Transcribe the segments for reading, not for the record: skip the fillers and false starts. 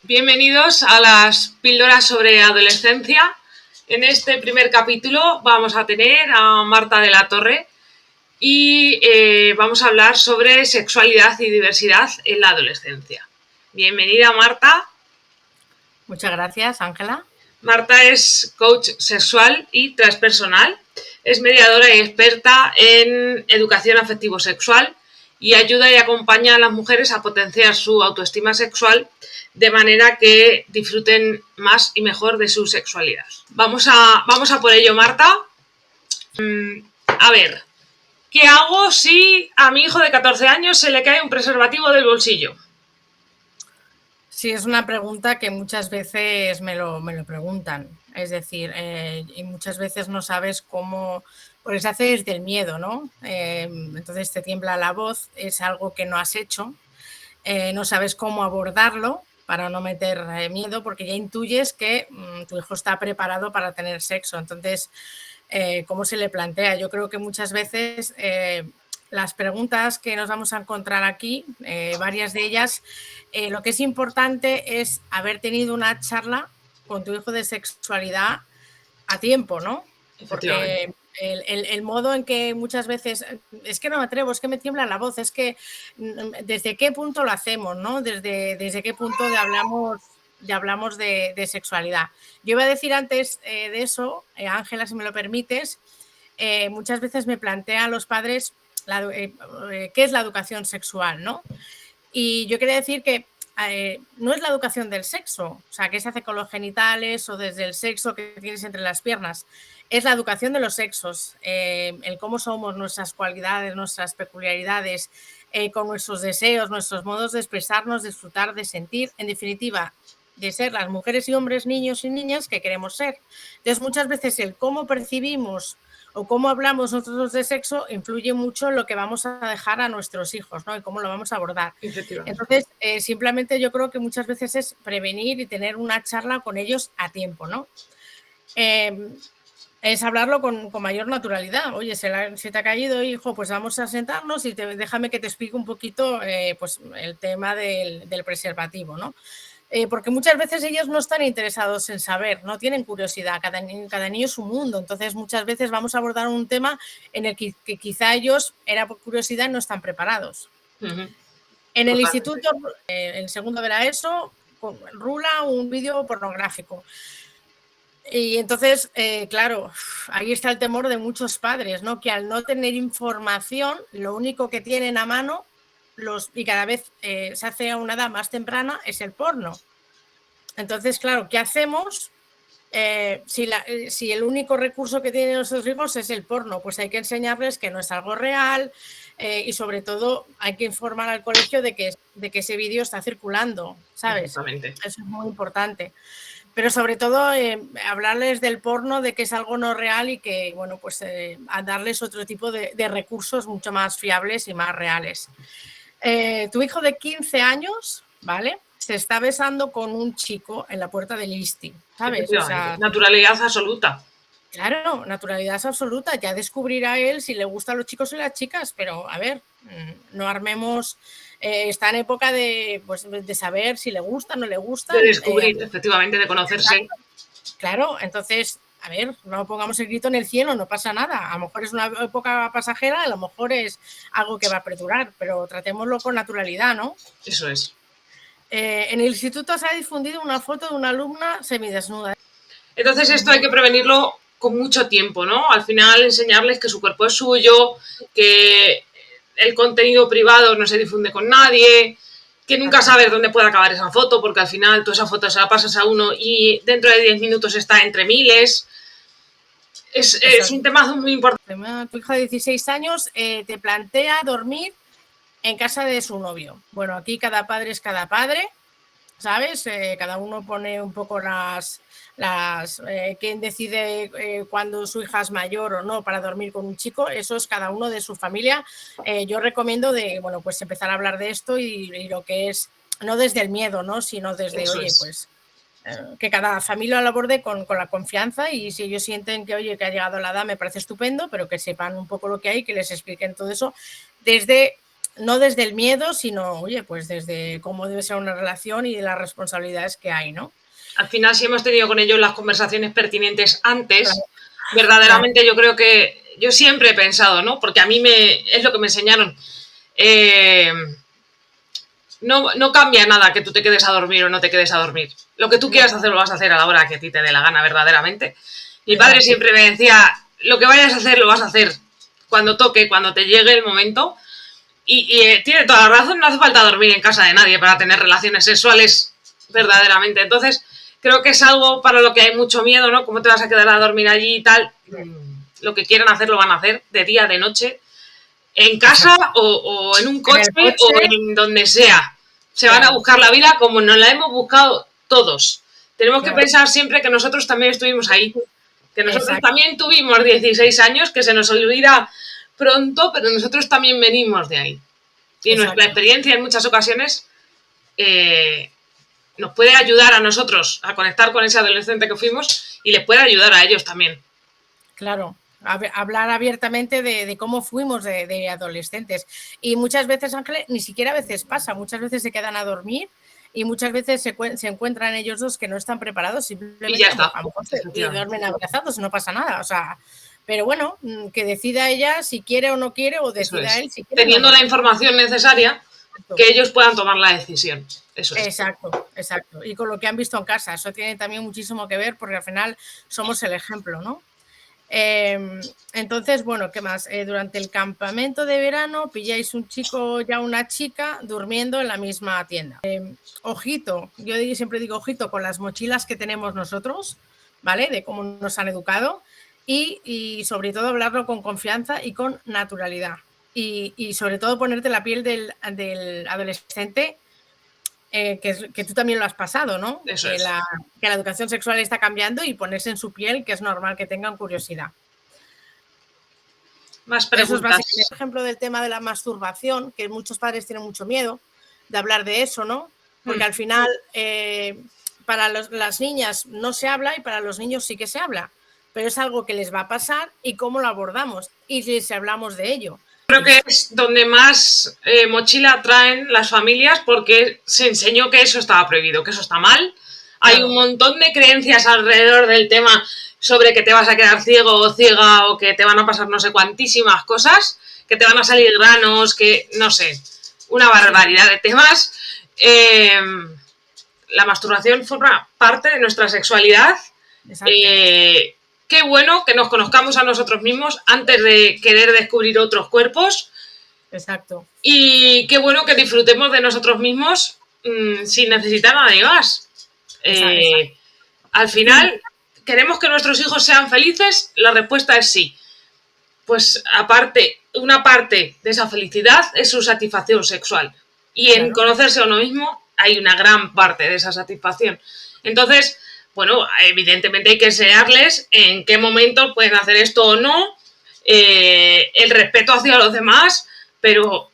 Bienvenidos a las píldoras sobre adolescencia. En este primer capítulo vamos a tener a Marta de la Torre y vamos a hablar sobre sexualidad y diversidad en la adolescencia. Bienvenida, Marta. Muchas gracias, Ángela. Marta es coach sexual y transpersonal. Es mediadora y experta en educación afectivo-sexual y ayuda y acompaña a las mujeres a potenciar su autoestima sexual de manera que disfruten más y mejor de su sexualidad. Vamos a por ello, Marta. A ver, ¿qué hago si a mi hijo de 14 años se le cae un preservativo del bolsillo? Sí, es una pregunta que muchas veces me lo preguntan. Es decir, y muchas veces no sabes cómo, porque se hace desde el miedo, ¿no? Entonces te tiembla la voz, es algo que no has hecho, no sabes cómo abordarlo para no meter miedo, porque ya intuyes que tu hijo está preparado para tener sexo. Entonces, ¿cómo se le plantea? Yo creo que muchas veces las preguntas que nos vamos a encontrar aquí, varias de ellas, lo que es importante es haber tenido una charla con tu hijo de sexualidad a tiempo, ¿no? Porque el modo en que muchas veces, es que no me atrevo, es que me tiembla la voz, es que desde qué punto lo hacemos, ¿no? Desde qué punto hablamos de sexualidad. Yo iba a decir antes de eso, Ángela, si me lo permites, muchas veces me plantean los padres qué es la educación sexual, ¿no? Y yo quería decir que no es la educación del sexo, o sea, qué se hace con los genitales o desde el sexo que tienes entre las piernas. Es la educación de los sexos, el cómo somos, nuestras cualidades, nuestras peculiaridades, con nuestros deseos, nuestros modos de expresarnos, de disfrutar, de sentir, en definitiva, de ser las mujeres y hombres, niños y niñas que queremos ser. Entonces, muchas veces el cómo percibimos o cómo hablamos nosotros de sexo influye mucho en lo que vamos a dejar a nuestros hijos, ¿no? Y cómo lo vamos a abordar. Entonces, simplemente yo creo que muchas veces es prevenir y tener una charla con ellos a tiempo, ¿no? Es hablarlo con mayor naturalidad. Oye, se te ha caído, hijo, pues vamos a sentarnos y déjame que te explique un poquito pues el tema del preservativo, ¿no? Porque muchas veces ellos no están interesados en saber, no tienen curiosidad, cada niño es un mundo, entonces muchas veces vamos a abordar un tema en el que quizá ellos, era por curiosidad, no están preparados. En el instituto, el segundo de la ESO, rula un vídeo pornográfico. Y entonces, claro, ahí está el temor de muchos padres, ¿no? Que al no tener información, lo único que tienen a mano, y cada vez se hace a una edad más temprana, es el porno. Entonces, claro, ¿qué hacemos? Si el único recurso que tienen nuestros hijos es el porno, pues hay que enseñarles que no es algo real y sobre todo hay que informar al colegio de que ese vídeo está circulando, ¿sabes? Exactamente. Eso es muy importante. Pero sobre todo hablarles del porno, de que es algo no real y que, bueno, pues a darles otro tipo de recursos mucho más fiables y más reales. Tu hijo de 15 años, ¿vale? Se está besando con un chico en la puerta del ISTI, ¿sabes? O sea, naturalidad absoluta. Claro, naturalidad absoluta. Ya descubrirá él si le gustan los chicos y las chicas, pero a ver, no armemos. Está en época pues, de saber si le gustan o no le gustan. De descubrir, efectivamente, de conocerse. Exacto. Claro, entonces, a ver, no pongamos el grito en el cielo, no pasa nada. A lo mejor es una época pasajera, a lo mejor es algo que va a perdurar, pero tratémoslo con naturalidad, ¿no? Eso es. En el instituto se ha difundido una foto de una alumna semidesnuda. Entonces esto hay que prevenirlo con mucho tiempo, ¿no? Al final enseñarles que su cuerpo es suyo, que el contenido privado no se difunde con nadie, que nunca sabes dónde puede acabar esa foto, porque al final tú esa foto se la pasas a uno y dentro de 10 minutos está entre miles. Es un tema muy importante. Tu hija de 16 años te plantea dormir en casa de su novio. Bueno, aquí cada padre es cada padre, ¿sabes? Cada uno pone un poco quién decide cuando su hija es mayor o no para dormir con un chico, eso es cada uno de su familia. Yo recomiendo bueno, pues empezar a hablar de esto y lo que es, no desde el miedo, ¿no? Sino desde, Eso oye, es. pues que cada familia lo aborde con la confianza y si ellos sienten que, oye, que ha llegado la edad, me parece estupendo, pero que sepan un poco lo que hay, que les expliquen todo eso desde no desde el miedo, sino, oye, pues desde cómo debe ser una relación y de las responsabilidades que hay, ¿no? Al final, si hemos tenido con ellos las conversaciones pertinentes antes, Claro, verdaderamente yo creo que yo siempre he pensado, ¿no? Porque a mí es lo que me enseñaron. No cambia nada que tú te quedes a dormir o no te quedes a dormir. Lo que tú quieras hacer lo vas a hacer a la hora que a ti te dé la gana, verdaderamente. Mi padre siempre me decía, lo que vayas a hacer lo vas a hacer cuando toque, cuando te llegue el momento. Y tiene toda la razón, no hace falta dormir en casa de nadie para tener relaciones sexuales verdaderamente. Entonces, creo que es algo para lo que hay mucho miedo, ¿no? ¿Cómo te vas a quedar a dormir allí y tal? Lo que quieran hacer lo van a hacer, de día, de noche, en casa o en un coche o en donde sea. Se van a buscar la vida como nos la hemos buscado todos. Tenemos que pensar siempre que nosotros también estuvimos ahí. Que nosotros también tuvimos 16 años, que se nos olvida pronto, pero nosotros también venimos de ahí. Y nuestra experiencia en muchas ocasiones nos puede ayudar a nosotros a conectar con ese adolescente que fuimos y les puede ayudar a ellos también. Claro, hablar abiertamente de cómo fuimos de adolescentes. Y muchas veces, Ángeles, ni siquiera a veces pasa, muchas veces se quedan a dormir y muchas veces se encuentran ellos dos que no están preparados, simplemente y ya está. A lo mejor y duermen abrazados, no pasa nada, o sea, pero bueno, que decida ella si quiere o no quiere, o decida él si quiere. Teniendo la información necesaria, que ellos puedan tomar la decisión. Eso es. Exacto. Y con lo que han visto en casa, eso tiene también muchísimo que ver, porque al final somos el ejemplo, ¿no? Entonces, bueno, ¿qué más? Durante el campamento de verano pilláis un chico y una chica durmiendo en la misma tienda. Ojito, yo siempre digo ojito con las mochilas que tenemos nosotros, ¿vale? De cómo nos han educado y sobre todo hablarlo con confianza y con naturalidad. Y sobre todo ponerte la piel del adolescente, que tú también lo has pasado, ¿no? Eso que la educación sexual está cambiando y ponerse en su piel, que es normal que tengan curiosidad. Más preguntas. Eso es básicamente el ejemplo del tema de la masturbación, que muchos padres tienen mucho miedo de hablar de eso, ¿no? Porque al final para las niñas no se habla y para los niños sí que se habla, pero es algo que les va a pasar y cómo lo abordamos y si hablamos de ello. Creo que es donde más mochila traen las familias, porque se enseñó que eso estaba prohibido, que eso está mal. Hay un montón de creencias alrededor del tema sobre que te vas a quedar ciego o ciega o que te van a pasar no sé cuantísimas cosas, que te van a salir granos, que no sé, una barbaridad de temas. La masturbación forma parte de nuestra sexualidad. Qué bueno que nos conozcamos a nosotros mismos antes de querer descubrir otros cuerpos. Exacto. Y qué bueno que disfrutemos de nosotros mismos sin necesitar a nadie más. Al final, ¿queremos que nuestros hijos sean felices? La respuesta es sí. Pues aparte, una parte de esa felicidad es su satisfacción sexual. Y en conocerse a uno mismo hay una gran parte de esa satisfacción. Entonces, bueno, evidentemente hay que enseñarles en qué momento pueden hacer esto o no, el respeto hacia los demás, pero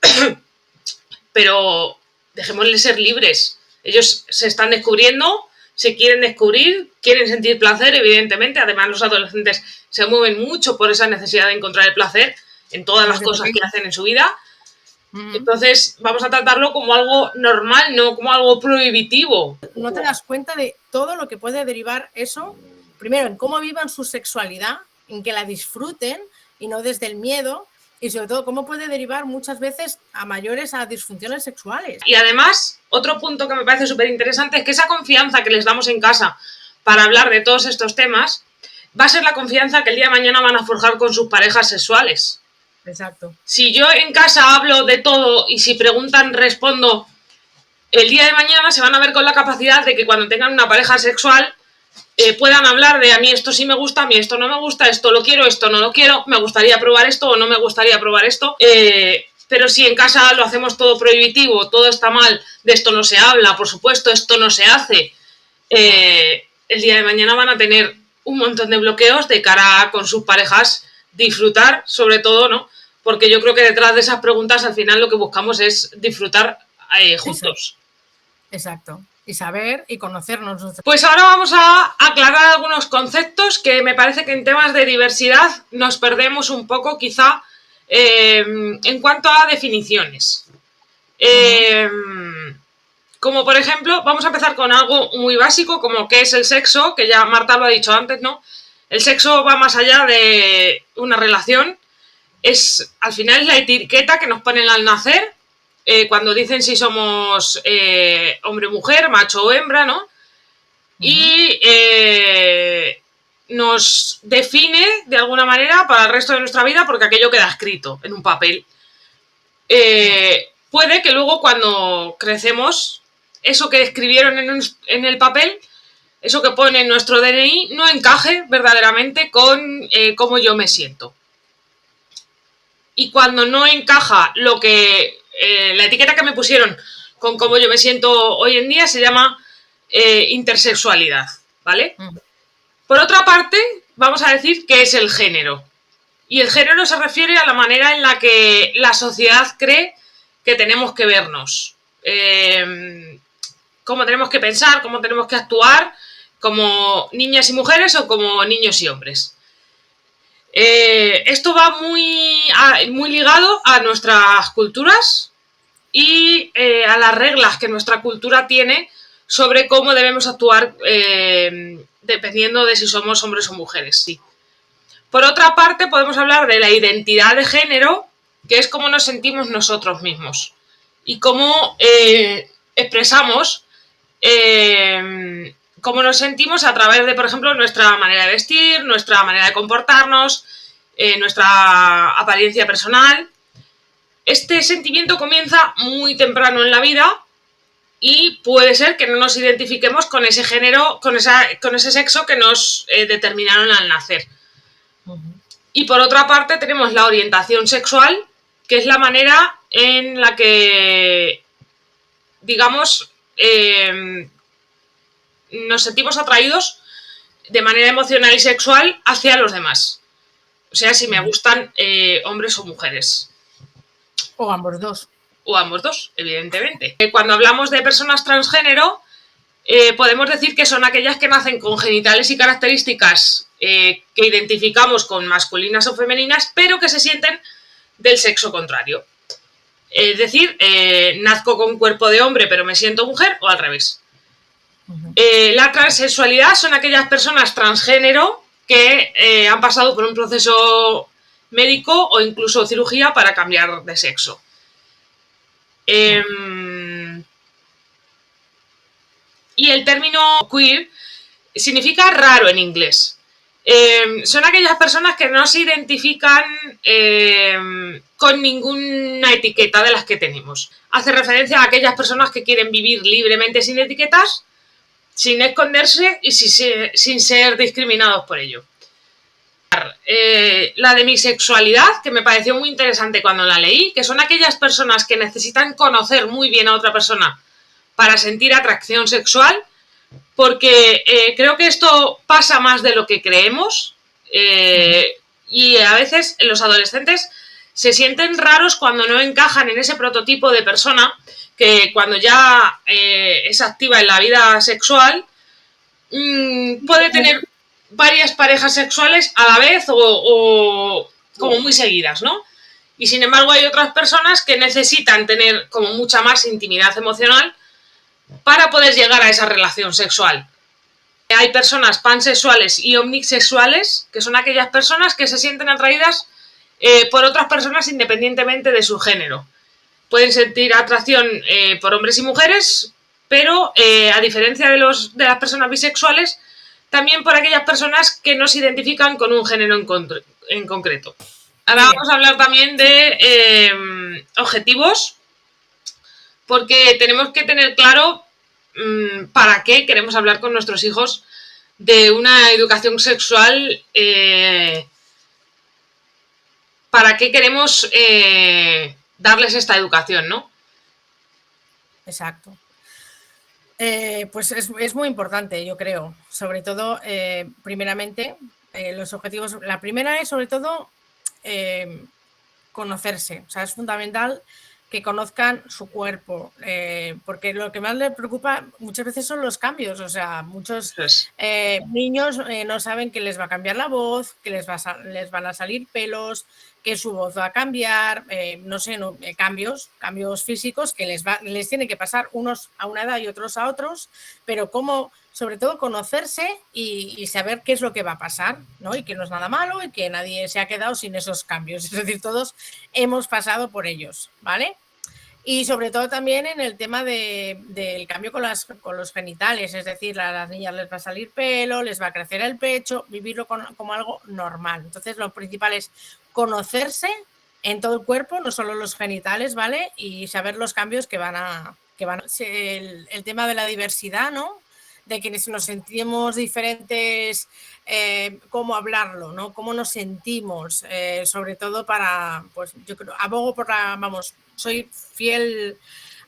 dejémosles ser libres. Ellos se están descubriendo, se quieren descubrir, quieren sentir placer, evidentemente. Además, los adolescentes se mueven mucho por esa necesidad de encontrar el placer en todas las cosas que hacen en su vida. Entonces, vamos a tratarlo como algo normal, no como algo prohibitivo. No te das cuenta de todo lo que puede derivar eso, primero, en cómo vivan su sexualidad, en que la disfruten y no desde el miedo, y sobre todo cómo puede derivar muchas veces a mayores a disfunciones sexuales. Y además, otro punto que me parece súper interesante es que esa confianza que les damos en casa para hablar de todos estos temas va a ser la confianza que el día de mañana van a forjar con sus parejas sexuales. Exacto. Si yo en casa hablo de todo y si preguntan respondo, el día de mañana se van a ver con la capacidad de que cuando tengan una pareja sexual puedan hablar de a mí esto sí me gusta, a mí esto no me gusta, esto lo quiero, esto no lo quiero, me gustaría probar esto o no me gustaría probar esto. Pero si en casa lo hacemos todo prohibitivo, todo está mal, de esto no se habla, por supuesto, esto no se hace, el día de mañana van a tener un montón de bloqueos de cara a con sus parejas disfrutar, sobre todo, ¿no? Porque yo creo que detrás de esas preguntas al final lo que buscamos es disfrutar juntos. Exacto. Y saber y conocernos. Pues ahora vamos a aclarar algunos conceptos que me parece que en temas de diversidad nos perdemos un poco, quizá, en cuanto a definiciones. Ujú. Como por ejemplo, vamos a empezar con algo muy básico, como qué es el sexo, que ya Marta lo ha dicho antes, ¿no? El sexo va más allá de una relación, al final es la etiqueta que nos ponen al nacer, cuando dicen si somos hombre o mujer, macho o hembra, ¿no? Ujú. Y nos define de alguna manera para el resto de nuestra vida porque aquello queda escrito en un papel. Puede que luego cuando crecemos, eso que escribieron en el papel, eso que pone en nuestro DNI, no encaje verdaderamente con cómo yo me siento. Y cuando no encaja lo que la etiqueta que me pusieron con cómo yo me siento hoy en día, se llama intersexualidad, ¿vale? Ujú. Por otra parte, vamos a decir que es el género. Y el género se refiere a la manera en la que la sociedad cree que tenemos que vernos. Cómo tenemos que pensar, cómo tenemos que actuar, como niñas y mujeres o como niños y hombres. Esto va muy ligado a nuestras culturas y a las reglas que nuestra cultura tiene sobre cómo debemos actuar dependiendo de si somos hombres o mujeres. Sí. Por otra parte, podemos hablar de la identidad de género, que es cómo nos sentimos nosotros mismos y cómo expresamos cómo nos sentimos a través de, por ejemplo, nuestra manera de vestir, nuestra manera de comportarnos, nuestra apariencia personal. Este sentimiento comienza muy temprano en la vida y puede ser que no nos identifiquemos con ese género, con ese sexo que nos determinaron al nacer. Ujú. Y por otra parte tenemos la orientación sexual, que es la manera en la que, digamos, nos sentimos atraídos de manera emocional y sexual hacia los demás. O sea, si me Ujú. gustan hombres o mujeres. O ambos dos. O ambos dos, evidentemente. Cuando hablamos de personas transgénero, podemos decir que son aquellas que nacen con genitales y características que identificamos con masculinas o femeninas, pero que se sienten del sexo contrario. Es decir, nazco con cuerpo de hombre pero me siento mujer o al revés. Ujú. La transexualidad son aquellas personas transgénero que han pasado por un proceso médico o incluso cirugía para cambiar de sexo. Eh, Ujú. y el término queer significa raro en inglés. Son aquellas personas que no se identifican con ninguna etiqueta de las que tenemos. Hace referencia a aquellas personas que quieren vivir libremente sin etiquetas, sin esconderse y sin ser discriminados por ello. La de mi sexualidad, que me pareció muy interesante cuando la leí, que son aquellas personas que necesitan conocer muy bien a otra persona para sentir atracción sexual, porque creo que esto pasa más de lo que creemos Ujú. y a veces los adolescentes se sienten raros cuando no encajan en ese prototipo de persona que cuando ya es activa en la vida sexual puede tener varias parejas sexuales a la vez o como muy seguidas, ¿no? Y sin embargo hay otras personas que necesitan tener como mucha más intimidad emocional para poder llegar a esa relación sexual. Hay personas pansexuales y omnisexuales, que son aquellas personas que se sienten atraídas por otras personas independientemente de su género. Pueden sentir atracción por hombres y mujeres, pero a diferencia de las personas bisexuales, también por aquellas personas que no se identifican con un género en concreto. Ahora Bien. vamos a hablar también de objetivos, porque tenemos que tener claro para qué queremos hablar con nuestros hijos de una educación sexual, para qué queremos darles esta educación, ¿no? Exacto. Pues es muy importante, yo creo. Sobre todo, primeramente, los objetivos. La primera es, sobre todo, conocerse. O sea, es fundamental que conozcan su cuerpo, porque lo que más les preocupa muchas veces son los cambios. O sea, muchos Pues, niños no saben que les va a cambiar la voz, que les van a salir pelos, que su voz va a cambiar, no sé, cambios físicos que les tiene que pasar unos a una edad y otros a otros, pero cómo, sobre todo, conocerse y saber qué es lo que va a pasar, ¿no? Y que no es nada malo y que nadie se ha quedado sin esos cambios. Es decir, todos hemos pasado por ellos, ¿vale? Y sobre todo también en el tema del cambio con los genitales, es decir, a las niñas les va a salir pelo, les va a crecer el pecho, vivirlo como algo normal. Entonces lo principal es conocerse en todo el cuerpo, no solo los genitales, ¿vale? Y saber los cambios que van a... El tema de la diversidad, ¿no? De quienes nos sentimos diferentes, cómo hablarlo, ¿no? Cómo nos sentimos, sobre todo para, pues yo creo, abogo por soy fiel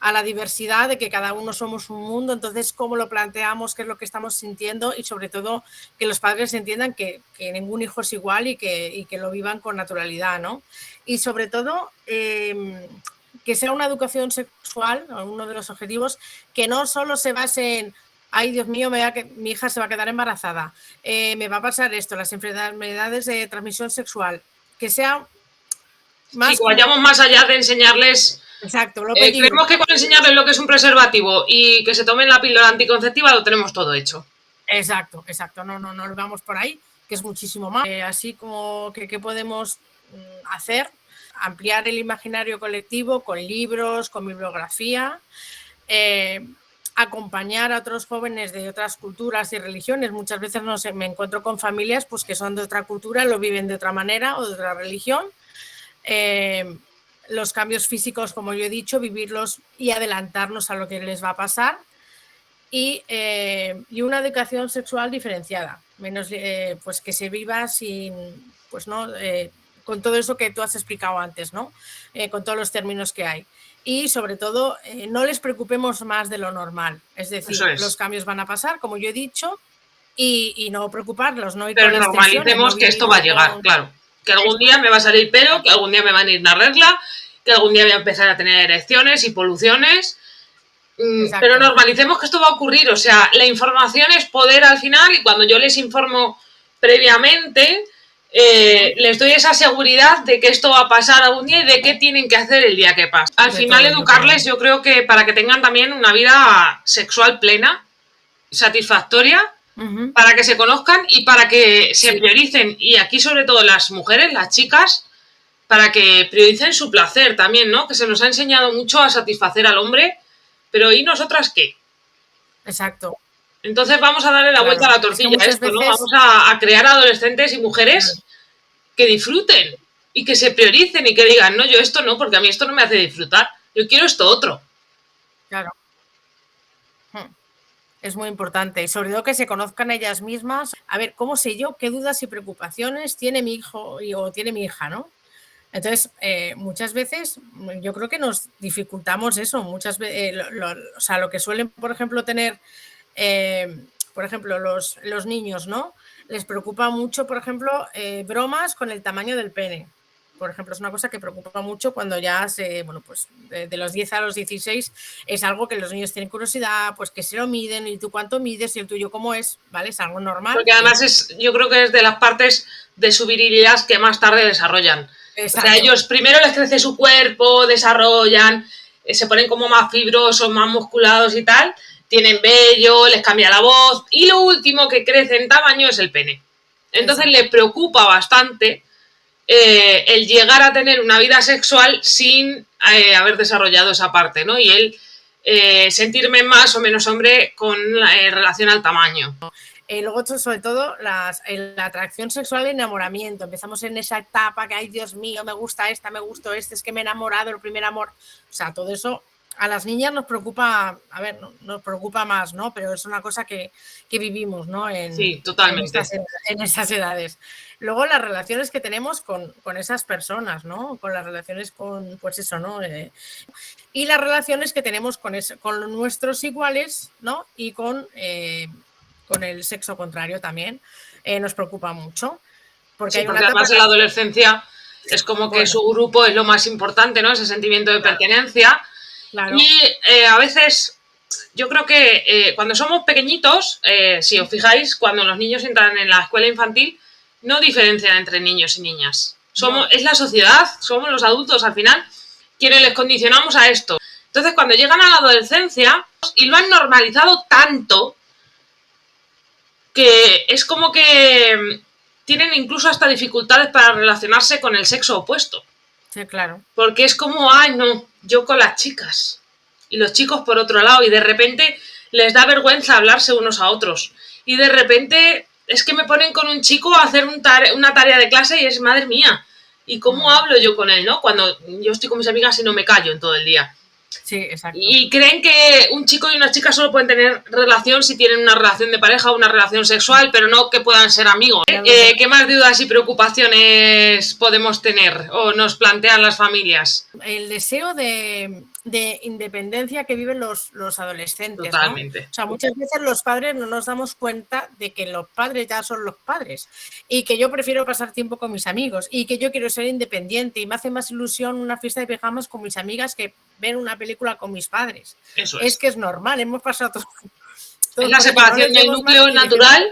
a la diversidad, de que cada uno somos un mundo, entonces cómo lo planteamos, qué es lo que estamos sintiendo y sobre todo que los padres entiendan que ningún hijo es igual y que lo vivan con naturalidad, ¿no? Y sobre todo que sea una educación sexual, uno de los objetivos, que no solo se base en ay, Dios mío, mi hija se va a quedar embarazada, me va a pasar esto, las enfermedades de transmisión sexual, que sea más... Sí, que vayamos más allá de enseñarles... Exacto, creemos que con enseñarles lo que es un preservativo y que se tomen la píldora anticonceptiva lo tenemos todo hecho. Exacto, no lo vamos por ahí, que es muchísimo más. Así como que podemos hacer, ampliar el imaginario colectivo con libros, con bibliografía, acompañar a otros jóvenes de otras culturas y religiones. Muchas veces me encuentro con familias pues, que son de otra cultura, lo viven de otra manera o de otra religión. Los cambios físicos, como yo he dicho, vivirlos y adelantarnos a lo que les va a pasar. Y una educación sexual diferenciada, menos pues que se viva sin, pues no, con todo eso que tú has explicado antes, ¿no? Con todos los términos que hay. Y sobre todo, no les preocupemos más de lo normal. Es decir, los cambios van a pasar, como yo he dicho, y no preocuparlos, ¿no? Y pero normalicemos que esto va a llegar, claro. Que algún día me va a salir pelo, que algún día me van a ir una regla, que algún día voy a empezar a tener erecciones y poluciones. Exacto. Pero normalicemos que esto va a ocurrir, o sea, la información es poder al final y cuando yo les informo previamente, les doy esa seguridad de que esto va a pasar algún día y de qué tienen que hacer el día que pasa. Al final educarles, yo creo que para que tengan también una vida sexual plena, satisfactoria, para que se conozcan y para que se prioricen, y aquí sobre todo las mujeres, las chicas, para que prioricen su placer también, ¿no? Que se nos ha enseñado mucho a satisfacer al hombre, pero ¿y nosotras qué? Exacto. Entonces vamos a darle la vuelta a la tortilla a esto, ¿no? Vamos a crear adolescentes y mujeres que disfruten y que se prioricen y que digan, no, yo esto no, porque a mí esto no me hace disfrutar, yo quiero esto otro. Claro. Es muy importante y sobre todo que se conozcan ellas mismas. A ver, ¿cómo sé yo qué dudas y preocupaciones tiene mi hijo o tiene mi hija, ¿no? Entonces, muchas veces yo creo que nos dificultamos eso. Muchas veces, o sea, lo que suelen, por ejemplo, tener, por ejemplo, los niños, ¿no? Les preocupa mucho, por ejemplo, bromas con el tamaño del pene. Por ejemplo, es una cosa que preocupa mucho cuando ya bueno, pues de los 10 a los 16 es algo que los niños tienen curiosidad, pues que se lo miden y tú cuánto mides y el tuyo cómo es, ¿vale? Es algo normal. Porque además yo creo que es de las partes de su virilidad que más tarde desarrollan. Exacto. O sea, ellos primero les crece su cuerpo, desarrollan, se ponen como más fibrosos, más musculados y tal, tienen vello, les cambia la voz y lo último que crece en tamaño es el pene. Entonces les preocupa bastante el llegar a tener una vida sexual sin haber desarrollado esa parte, ¿no? Y el sentirme más o menos hombre con relación al tamaño. Luego, sobre todo, la atracción sexual y enamoramiento. Empezamos en esa etapa que, ay, Dios mío, me gusta esta, me gustó este, es que me he enamorado, el primer amor. O sea, todo eso a las niñas nos preocupa, a ver, nos preocupa más, ¿no? Pero es una cosa que vivimos, ¿no? Sí, totalmente. En estas edades. Luego, las relaciones que tenemos con esas personas, ¿no? Con las relaciones con, pues eso, ¿no? Y las relaciones que tenemos con nuestros iguales, ¿no? Y con el sexo contrario también, nos preocupa mucho. Porque, porque además en la adolescencia es como que su grupo es lo más importante, ¿no? Ese sentimiento de pertenencia. Claro. Y a veces yo creo que cuando somos pequeñitos, si os fijáis, cuando los niños entran en la escuela infantil, no diferencian entre niños y niñas. O Es la sociedad, somos los adultos al final quienes les condicionamos a esto. Entonces, cuando llegan a la adolescencia y lo han normalizado tanto que es como que tienen incluso hasta dificultades para relacionarse con el sexo opuesto. Sí, claro. Porque es como, ay, no, yo con las chicas y los chicos por otro lado, y de repente les da vergüenza hablarse unos a otros. Y de repente es que me ponen con un chico a hacer una tarea de clase y es, madre mía, ¿y cómo hablo yo con él, no? Cuando yo estoy con mis amigas y no me callo en todo el día. Sí, exacto. Y creen que un chico y una chica solo pueden tener relación si tienen una relación de pareja o una relación sexual, pero no que puedan ser amigos. ¿Qué más dudas y preocupaciones podemos tener o nos plantean las familias? El deseo de independencia que viven los adolescentes. Totalmente. ¿no? O sea, muchas veces los padres no nos damos cuenta de que los padres ya son los padres y que yo prefiero pasar tiempo con mis amigos y que yo quiero ser independiente y me hace más ilusión una fiesta de pijamas con mis amigas que ver una película con mis padres. Eso es. Es que es normal, hemos pasado todo. Es la separación del núcleo natural.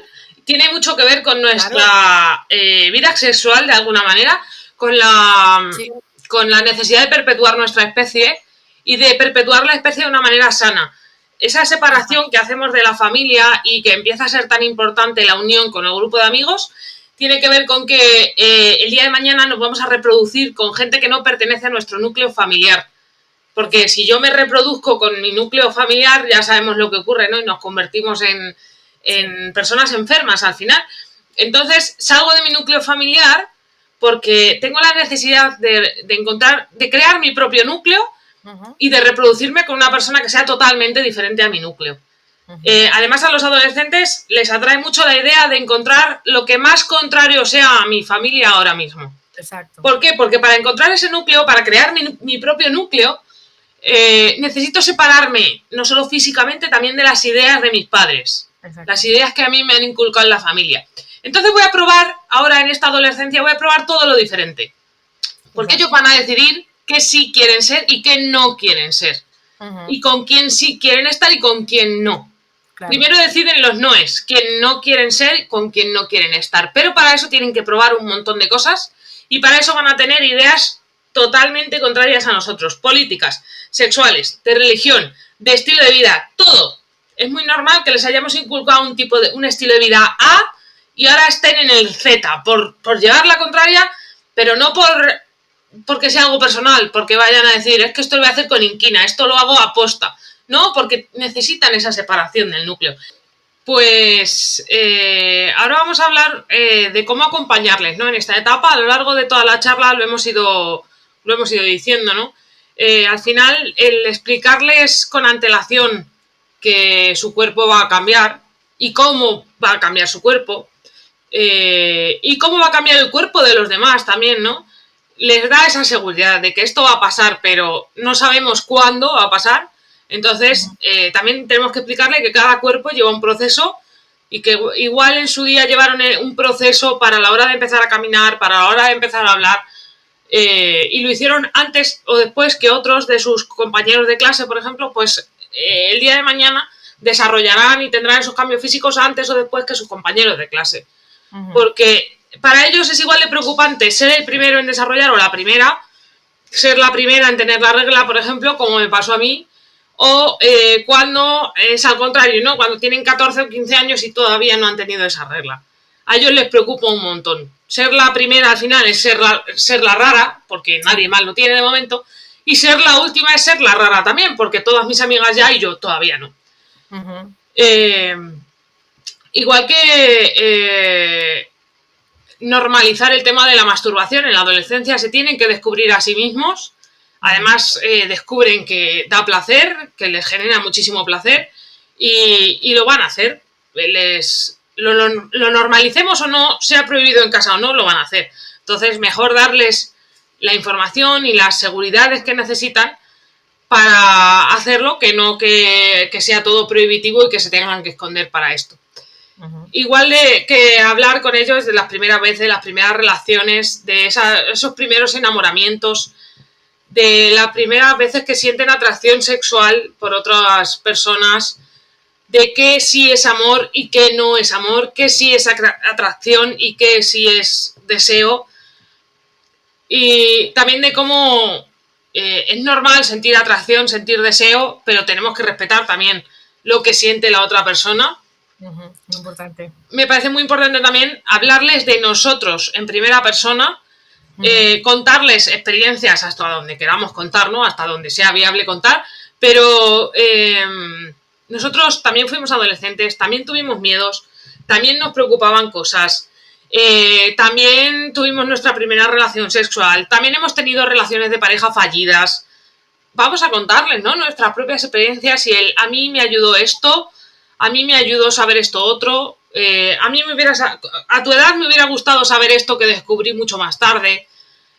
Tiene mucho que ver con nuestra vida sexual de alguna manera, con la necesidad de perpetuar nuestra especie y de perpetuar la especie de una manera sana. Esa separación que hacemos de la familia y que empieza a ser tan importante la unión con el grupo de amigos, tiene que ver con que el día de mañana nos vamos a reproducir con gente que no pertenece a nuestro núcleo familiar. Porque si yo me reproduzco con mi núcleo familiar, ya sabemos lo que ocurre, ¿no? Y nos convertimos en personas enfermas al final. Entonces, salgo de mi núcleo familiar porque tengo la necesidad de crear mi propio núcleo y de reproducirme con una persona que sea totalmente diferente a mi núcleo. Además, a los adolescentes les atrae mucho la idea de encontrar lo que más contrario sea a mi familia ahora mismo. Exacto. ¿Por qué? Porque para encontrar ese núcleo, para crear mi propio núcleo, necesito separarme, no solo físicamente, también de las ideas de mis padres. Exacto. Las ideas que a mí me han inculcado en la familia. Entonces voy a probar, ahora en esta adolescencia, voy a probar todo lo diferente. Porque ellos van a decidir qué sí quieren ser y qué no quieren ser. Y con quién sí quieren estar y con quién no. Claro. Primero deciden los noes, quién no quieren ser y con quién no quieren estar. Pero para eso tienen que probar un montón de cosas y para eso van a tener ideas totalmente contrarias a nosotros. Políticas, sexuales, de religión, de estilo de vida, todo. Es muy normal que les hayamos inculcado un estilo de vida A y ahora estén en el Z por llevar la contraria, pero no porque sea algo personal, porque vayan a decir, es que esto lo voy a hacer con inquina, esto lo hago a posta. No, porque necesitan esa separación del núcleo. Pues ahora vamos a hablar de cómo acompañarles, ¿no? En esta etapa. A lo largo de toda la charla lo hemos ido diciendo, ¿no? Al final, el explicarles con antelación que su cuerpo va a cambiar y cómo va a cambiar su cuerpo y cómo va a cambiar el cuerpo de los demás también, ¿no? Les da esa seguridad de que esto va a pasar, pero no sabemos cuándo va a pasar. Entonces, también tenemos que explicarle que cada cuerpo lleva un proceso y que igual en su día llevaron un proceso para la hora de empezar a caminar, para la hora de empezar a hablar, y lo hicieron antes o después que otros de sus compañeros de clase, por ejemplo, pues el día de mañana desarrollarán y tendrán esos cambios físicos antes o después que sus compañeros de clase. Porque para ellos es igual de preocupante ser el primero en desarrollar o la primera, ser la primera en tener la regla, por ejemplo, como me pasó a mí, o cuando es al contrario, ¿no? Cuando tienen 14 o 15 años y todavía no han tenido esa regla. A ellos les preocupa un montón. Ser la primera al final es ser la rara, porque nadie más lo tiene de momento, y ser la última es ser la rara también, porque todas mis amigas ya y yo todavía no. Igual que normalizar el tema de la masturbación en la adolescencia, se tienen que descubrir a sí mismos. Además, descubren que da placer, que les genera muchísimo placer y lo van a hacer. Lo normalicemos o no, sea prohibido en casa o no, lo van a hacer. Entonces, mejor darles la información y las seguridades que necesitan para hacerlo, que no que sea todo prohibitivo y que se tengan que esconder para esto. Igual que hablar con ellos de las primeras veces, las primeras relaciones, de esos primeros enamoramientos, de las primeras veces que sienten atracción sexual por otras personas, de qué sí es amor y qué no es amor, qué sí es atracción y qué sí es deseo. y también de cómo es normal sentir atracción, sentir deseo, pero tenemos que respetar también lo que siente la otra persona. Muy importante. Me parece muy importante también hablarles de nosotros en primera persona, contarles experiencias hasta donde queramos contar, ¿no? Hasta donde sea viable contar, pero nosotros también fuimos adolescentes, también tuvimos miedos, también nos preocupaban cosas, también tuvimos nuestra primera relación sexual, también hemos tenido relaciones de pareja fallidas. Vamos a contarles, ¿no? Nuestras propias experiencias y a mí me ayudó esto, a mí me ayudó saber esto otro, a tu edad me hubiera gustado saber esto que descubrí mucho más tarde,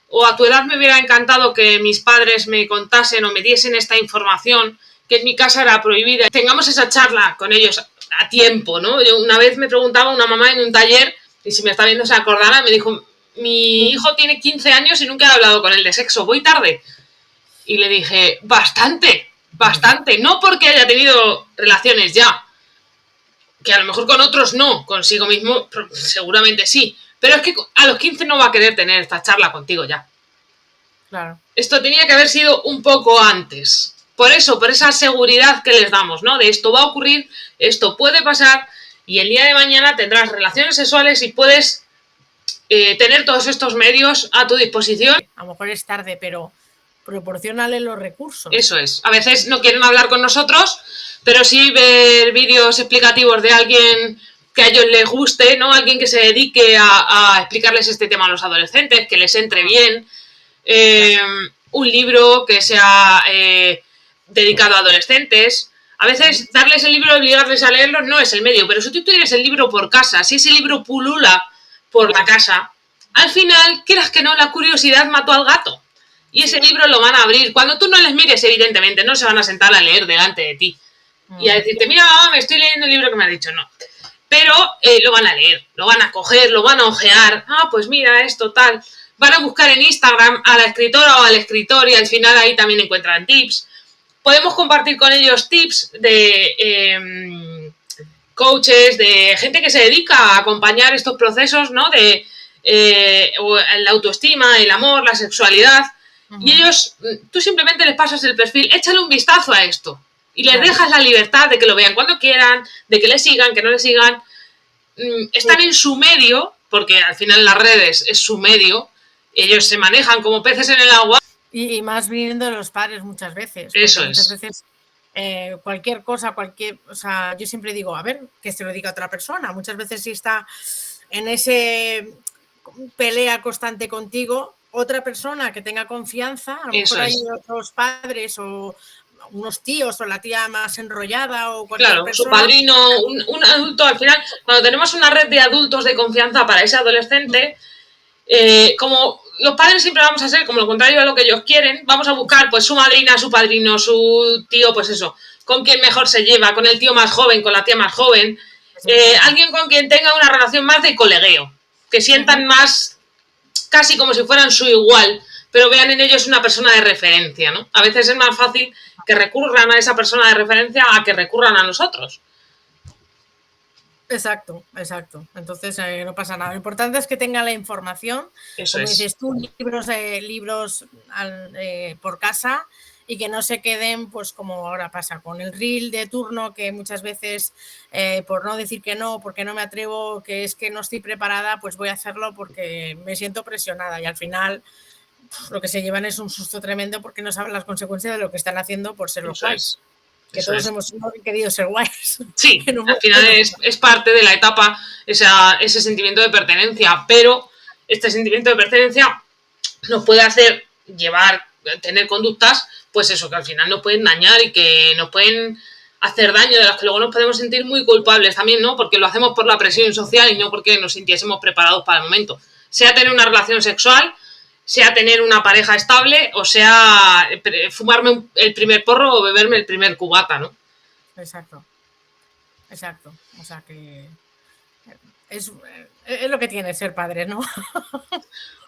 o a tu edad me hubiera encantado que mis padres me contasen o me diesen esta información que en mi casa era prohibida. Tengamos esa charla con ellos a tiempo, ¿no? Yo una vez me preguntaba una mamá en un taller, y si me está viendo se acordará, me dijo, mi hijo tiene 15 años y nunca he hablado con él de sexo, ¿voy tarde? Y le dije, bastante, no porque haya tenido relaciones ya, que a lo mejor con otros no, consigo mismo seguramente sí, pero es que a los 15 no va a querer tener esta charla contigo ya. Claro. Esto tenía que haber sido un poco antes. Por eso, por esa seguridad que les damos, ¿no? De esto va a ocurrir, esto puede pasar, y el día de mañana tendrás relaciones sexuales y puedes tener todos estos medios a tu disposición. A lo mejor es tarde, pero proporciónale los recursos. Eso es. A veces no quieren hablar con nosotros, pero sí ver vídeos explicativos de alguien que a ellos les guste, ¿no? Alguien que se dedique a explicarles este tema a los adolescentes, que les entre bien. Un libro que sea dedicado a adolescentes. A veces darles el libro y obligarles a leerlo no es el medio, pero si tú tienes el libro por casa, si ese libro pulula por la casa, al final, quieras que no, la curiosidad mató al gato. Y ese libro lo van a abrir. Cuando tú no les mires, evidentemente, no se van a sentar a leer delante de ti. Y a decirte, mira, mamá, me estoy leyendo el libro que me has dicho. No. Pero lo van a leer, lo van a coger, lo van a ojear. Ah, pues mira, esto, tal. Van a buscar en Instagram a la escritora o al escritor y al final ahí también encuentran tips. Podemos compartir con ellos tips de coaches, de gente que se dedica a acompañar estos procesos, ¿no? De la autoestima, el amor, la sexualidad. Y ellos, tú simplemente les pasas el perfil, échale un vistazo a esto. Y les dejas la libertad de que lo vean cuando quieran, de que le sigan, que no le sigan. Están en su medio, porque al final las redes es su medio. Ellos se manejan como peces en el agua. Y más viniendo de los padres muchas veces. Eso es. Muchas veces cualquier cosa, o sea, yo siempre digo, a ver, que se lo diga a otra persona. Muchas veces si está en ese pelea constante contigo, otra persona que tenga confianza, a lo mejor hay otros padres o unos tíos o la tía más enrollada o cualquier persona. Su padrino, un adulto, al final, cuando tenemos una red de adultos de confianza para ese adolescente, como los padres siempre vamos a ser como lo contrario a lo que ellos quieren, vamos a buscar pues su madrina, su padrino, su tío, pues eso, con quien mejor se lleva, con el tío más joven, con la tía más joven, alguien con quien tenga una relación más de colegueo, que sientan más casi como si fueran su igual, pero vean en ellos una persona de referencia, ¿no? A veces es más fácil que recurran a esa persona de referencia a que recurran a nosotros. Exacto. Entonces no pasa nada. Lo importante es que tengan la información, eso como dices tú, libros por casa y que no se queden, pues como ahora pasa con el reel de turno, que muchas veces por no decir que no, porque no me atrevo, que es que no estoy preparada, pues voy a hacerlo porque me siento presionada y al final lo que se llevan es un susto tremendo porque no saben las consecuencias de lo que están haciendo por ser los guays. Que todos hemos querido ser guays. Sí, al final es parte de la etapa ese sentimiento de pertenencia, pero este sentimiento de pertenencia nos puede hacer tener conductas, pues eso, que al final nos pueden dañar y que nos pueden hacer daño, de las que luego nos podemos sentir muy culpables también, ¿no? Porque lo hacemos por la presión social y no porque nos sintiésemos preparados para el momento. Sea tener una relación sexual, sea tener una pareja estable, o sea fumarme el primer porro o beberme el primer cubata, ¿no? Exacto. O sea que es lo que tiene ser padre, ¿no?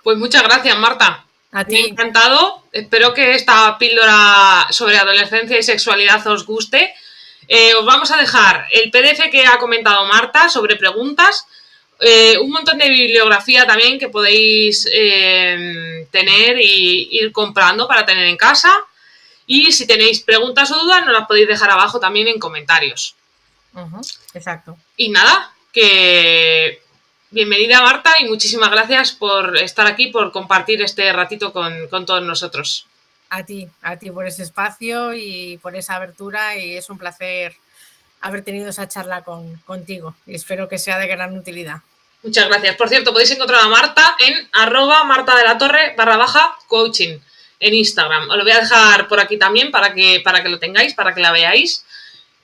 Pues muchas gracias, Marta. A ti. Me ha encantado. Espero que esta píldora sobre adolescencia y sexualidad os guste. Os vamos a dejar el PDF que ha comentado Marta sobre preguntas. un montón de bibliografía también que podéis tener y ir comprando para tener en casa. Y si tenéis preguntas o dudas, nos las podéis dejar abajo también en comentarios. Exacto. Y nada, que bienvenida Marta y muchísimas gracias por estar aquí, por compartir este ratito con todos nosotros. A ti por ese espacio y por esa abertura, y es un placer haber tenido esa charla contigo y espero que sea de gran utilidad. Muchas gracias. Por cierto, podéis encontrar a Marta en @martadelatorre_coaching en Instagram. Os lo voy a dejar por aquí también para que lo tengáis, para que la veáis.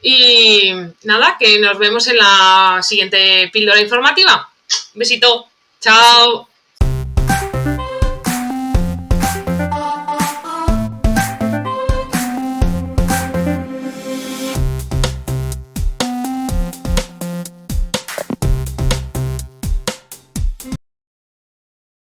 Y nada, que nos vemos en la siguiente píldora informativa. Un besito. Chao.